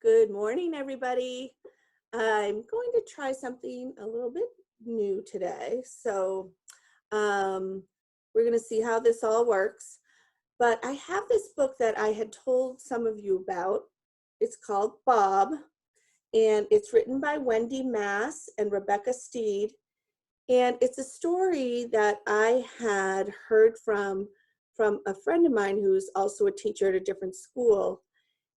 Good morning, everybody. I'm going to try something a little bit new today. Um, we're going to see how this all works. But I have this book that I had told some of you about. It's called Bob, and it's written by Wendy Mass and Rebecca Steed. And it's a story that I had heard from a friend of mine who's also a teacher at a different school,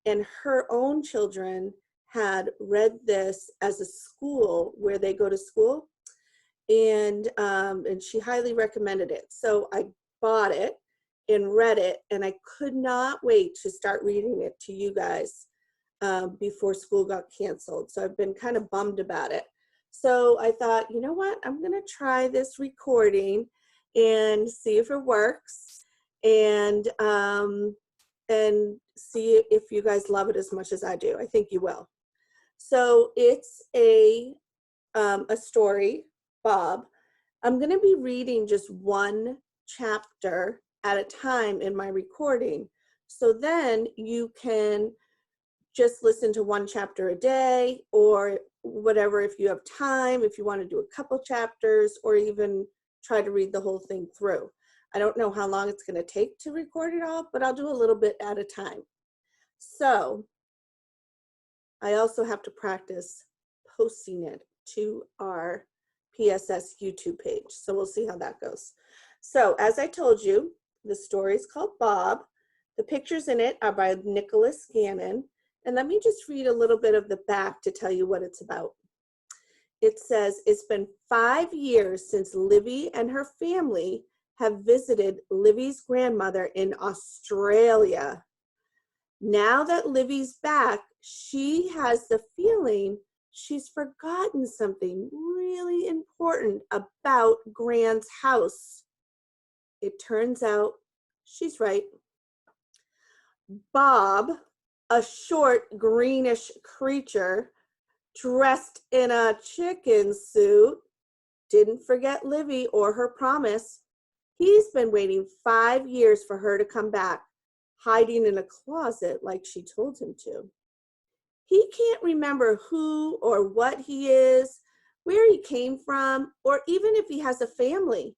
and her own children had read this as a school where they go to school, and she highly recommended it. So I bought it and read it, and I could not wait to start reading it to you guys before school got canceled. So I've been kind of bummed about it. So I thought, you know what, I'm gonna try this recording and see if it works, and see if you guys love it as much as I do. I think you will. So it's a story, Bob. I'm going to be reading just one chapter at a time in my recording. So then you can just listen to one chapter a day or whatever if you have time, if you want to do a couple chapters, or even try to read the whole thing through. I don't know how long it's going to take to record it all, but I'll do a little bit at a time. So I also have to practice posting it to our PSS YouTube page. So we'll see how that goes. So as I told you, the story is called Bob. The pictures in it are by Nicholas Gannon. And let me just read a little bit of the back to tell you what it's about. It says, it's been 5 years since Livy and her family have visited Livy's grandmother in Australia. Now that Livy's back, she has the feeling she's forgotten something really important about Gran's house. It turns out she's right. Bob, a short greenish creature dressed in a chicken suit, didn't forget Livy or her promise. He's been waiting 5 years for her to come back, hiding in a closet like she told him to. He can't remember who or what he is, where he came from, or even if he has a family.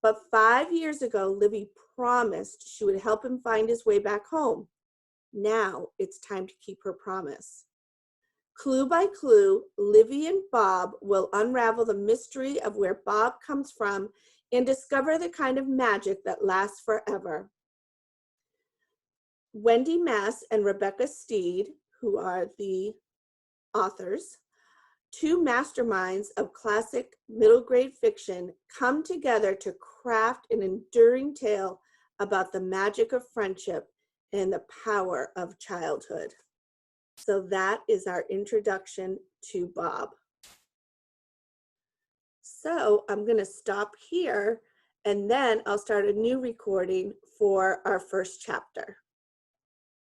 But 5 years ago, Livy promised she would help him find his way back home. Now it's time to keep her promise. Clue by clue, Livy and Bob will unravel the mystery of where Bob comes from and discover the kind of magic that lasts forever. Wendy Mass and Rebecca Steed, who are the authors, two masterminds of classic middle grade fiction, come together to craft an enduring tale about the magic of friendship and the power of childhood. So that is our introduction to Bob. So I'm going to stop here, and then I'll start a new recording for our first chapter.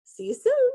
See you soon.